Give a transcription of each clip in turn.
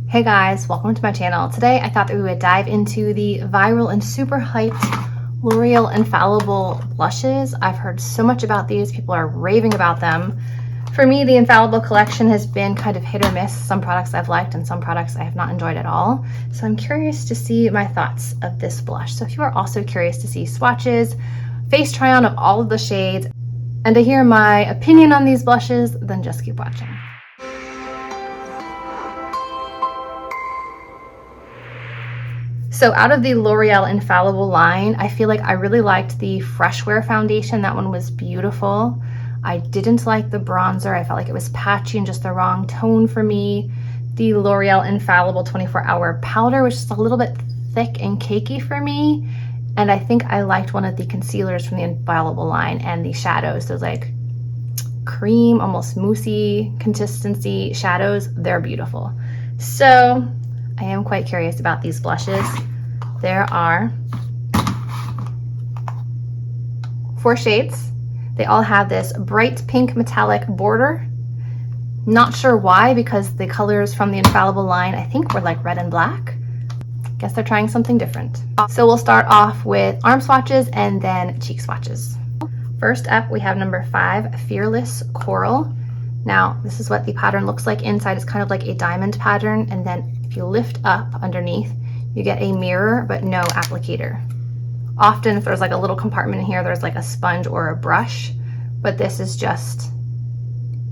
Hey guys, welcome to my channel. Today I thought that we would dive into the viral and super hyped L'Oreal Infallible blushes. I've heard so much about these, people are raving about them. For me, the Infallible collection has been kind of hit or miss. Some products I've liked and some products I have not enjoyed at all. So I'm curious to see my thoughts of this blush. So if you are also curious to see swatches, face try on of all of the shades, and to hear my opinion on these blushes, then just keep watching. So out of the L'Oreal Infallible line, I feel like I really liked the Fresh Wear foundation. That one was beautiful. I didn't like the bronzer. I felt like it was patchy and just the wrong tone for me. The L'Oreal Infallible 24-hour powder was just a little bit thick and cakey for me. And I think I liked one of the concealers from the Infallible line and the shadows. Those like cream, almost moussey consistency shadows. They're beautiful. So I am quite curious about these blushes. There are 4 shades. They all have this bright pink metallic border. Not sure why, because the colors from the Infallible line I think were like red and black. Guess they're trying something different. So we'll start off with arm swatches and then cheek swatches. First up, we have number 5, Fearless Coral. Now, this is what the pattern looks like inside. It's kind of like a diamond pattern, and then if you lift up underneath, you get a mirror, but no applicator. Often if there's like a little compartment in here, there's like a sponge or a brush, but this is just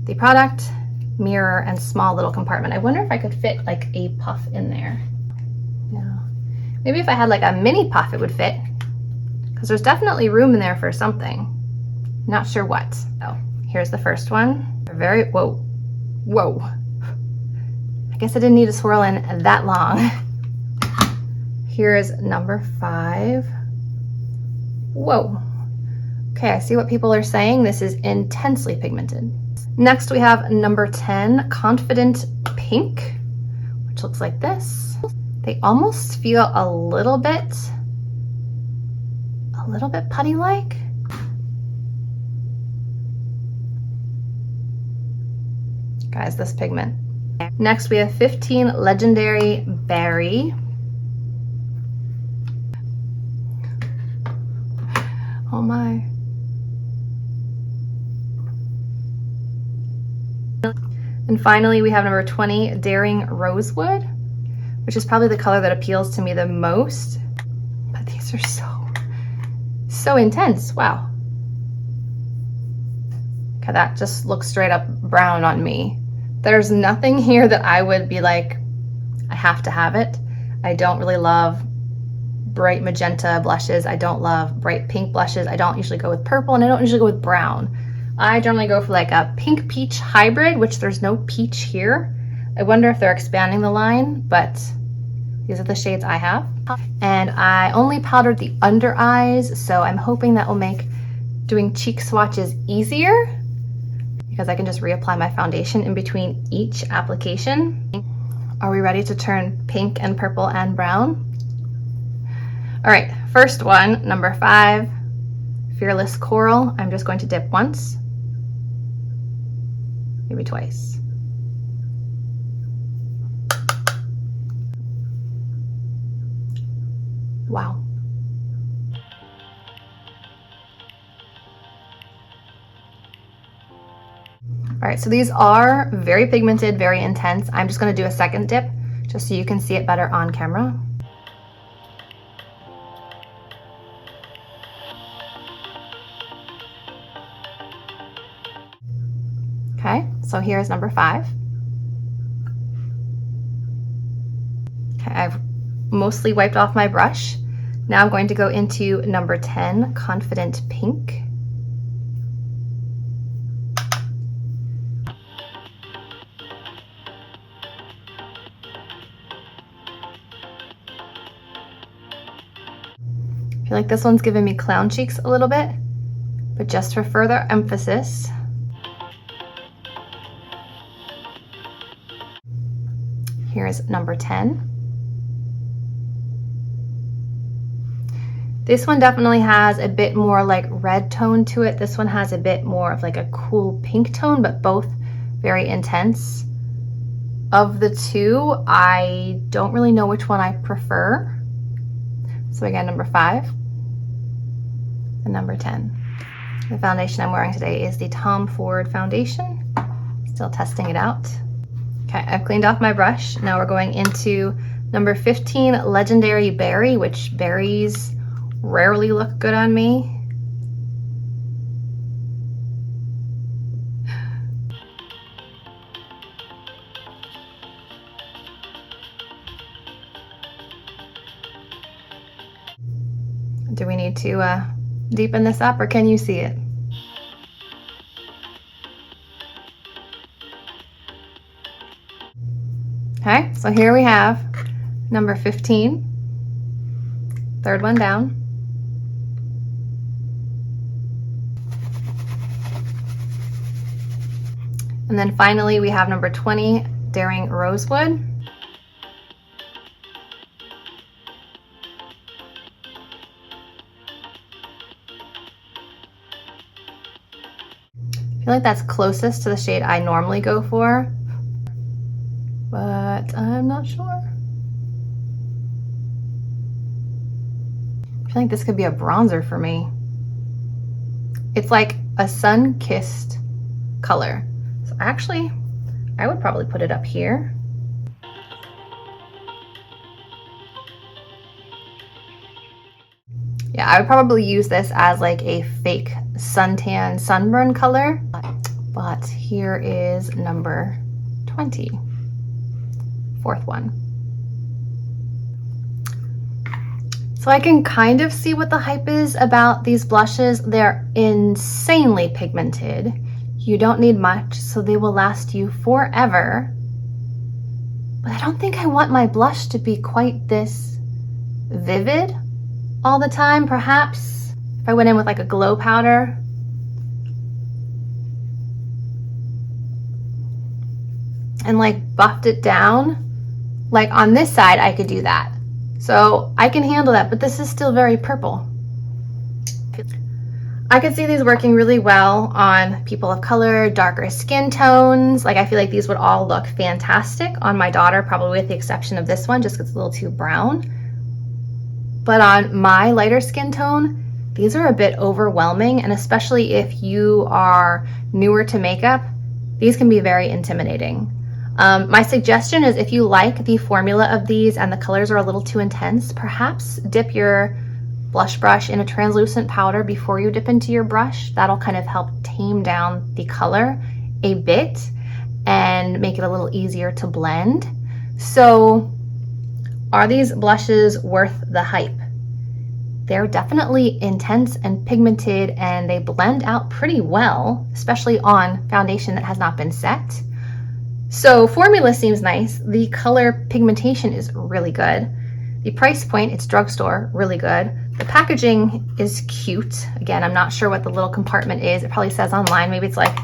the product, mirror, and small little compartment. I wonder if I could fit like a puff in there. No. Maybe if I had like a mini puff, it would fit, because there's definitely room in there for something. Not sure what. Oh, here's the first one. Whoa. I guess I didn't need to swirl in that long. Here's number 5. Whoa. Okay, I see what people are saying. This is intensely pigmented. Next we have number 10, Confident Pink, which looks like this. They almost feel a little bit putty-like. Guys, this pigment. Next, we have 15 Legendary Berry. Oh my. And finally, we have number 20, Daring Rosewood, which is probably the color that appeals to me the most. But these are so intense. Wow. Okay, that just looks straight up brown on me. There's nothing here that I would be like, I have to have it. I don't really love bright magenta blushes. I don't love bright pink blushes. I don't usually go with purple, and I don't usually go with brown. I generally go for like a pink peach hybrid, which there's no peach here. I wonder if they're expanding the line, but these are the shades I have. And I only powdered the under eyes, so I'm hoping that will make doing cheek swatches easier, because I can just reapply my foundation in between each application. Are we ready to turn pink and purple and brown? All right, first one, number 5, Fearless Coral. I'm just going to dip once, maybe twice. Wow. All right, so these are very pigmented, very intense. I'm just gonna do a second dip just so you can see it better on camera. Okay, so here's number 5. Okay, I've mostly wiped off my brush. Now I'm going to go into number 10, Confident Pink. I feel like this one's giving me clown cheeks a little bit, but just for further emphasis, here's number 10. This one definitely has a bit more like red tone to it. This one has a bit more of like a cool pink tone, but both very intense. Of the two, I don't really know which one I prefer. So again, number 5 and number 10. The foundation I'm wearing today is the Tom Ford foundation. Still testing it out. Okay, I've cleaned off my brush. Now we're going into number 15, Legendary Berry, which berries rarely look good on me. Do we need to deepen this up, or can you see it? Okay, so here we have number 15, third one down. And then finally we have number 20, Daring Rosewood. I feel like that's closest to the shade I normally go for, but I'm not sure. I feel like this could be a bronzer for me. It's like a sun-kissed color. So actually, I would probably put it up here. Yeah, I would probably use this as like a fake suntan sunburn color. But here is number 20, fourth one. So I can kind of see what the hype is about these blushes. They're insanely pigmented. You don't need much, so they will last you forever. But I don't think I want my blush to be quite this vivid all the time. Perhaps if I went in with like a glow powder. And like buffed it down. Like on this side, I could do that. So I can handle that, but this is still very purple. I could see these working really well on people of color, darker skin tones. Like I feel like these would all look fantastic on my daughter, probably with the exception of this one, just because it's a little too brown. But on my lighter skin tone, these are a bit overwhelming, and especially if you are newer to makeup, these can be very intimidating. My suggestion is if you like the formula of these and the colors are a little too intense, perhaps dip your blush brush in a translucent powder before you dip into your brush. That'll kind of help tame down the color a bit and make it a little easier to blend. So are these blushes worth the hype? They're definitely intense and pigmented, and they blend out pretty well, especially on foundation that has not been set. So formula seems nice. The color pigmentation is really good. The price point, it's drugstore, really good. The packaging is cute. Again, I'm not sure what the little compartment is. It probably says online. Maybe it's like,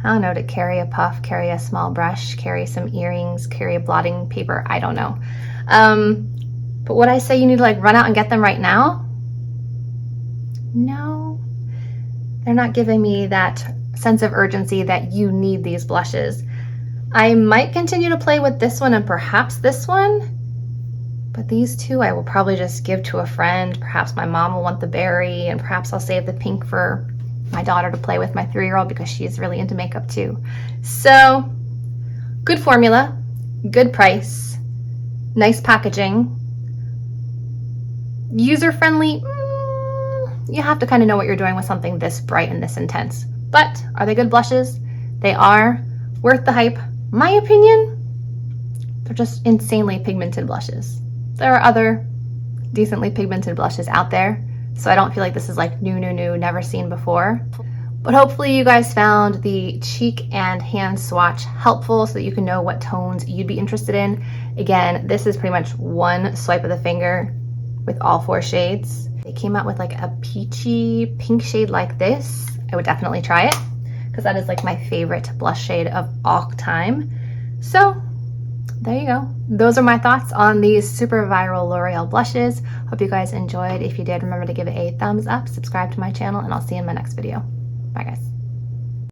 I don't know, to carry a puff, carry a small brush, carry some earrings, carry a blotting paper. I don't know. But would I say you need to like run out and get them right now? No. They're not giving me that sense of urgency that you need these blushes. I might continue to play with this one and perhaps this one, but these two I will probably just give to a friend. Perhaps my mom will want the berry, and perhaps I'll save the pink for my daughter to play with, my 3-year-old, because she's really into makeup too. So good formula, good price, nice packaging, user-friendly. You have to kind of know what you're doing with something this bright and this intense. But are they good blushes? They are worth the hype. My opinion, they're just insanely pigmented blushes. There are other decently pigmented blushes out there, so I don't feel like this is like new, never seen before. But hopefully you guys found the cheek and hand swatch helpful so that you can know what tones you'd be interested in. Again, this is pretty much one swipe of the finger with all 4 shades. They came out with like a peachy pink shade like this. I would definitely try it, because that is like my favorite blush shade of all time. So there you go. Those are my thoughts on these super viral L'Oreal blushes. Hope you guys enjoyed. If you did, remember to give it a thumbs up, subscribe to my channel, and I'll see you in my next video. Bye guys.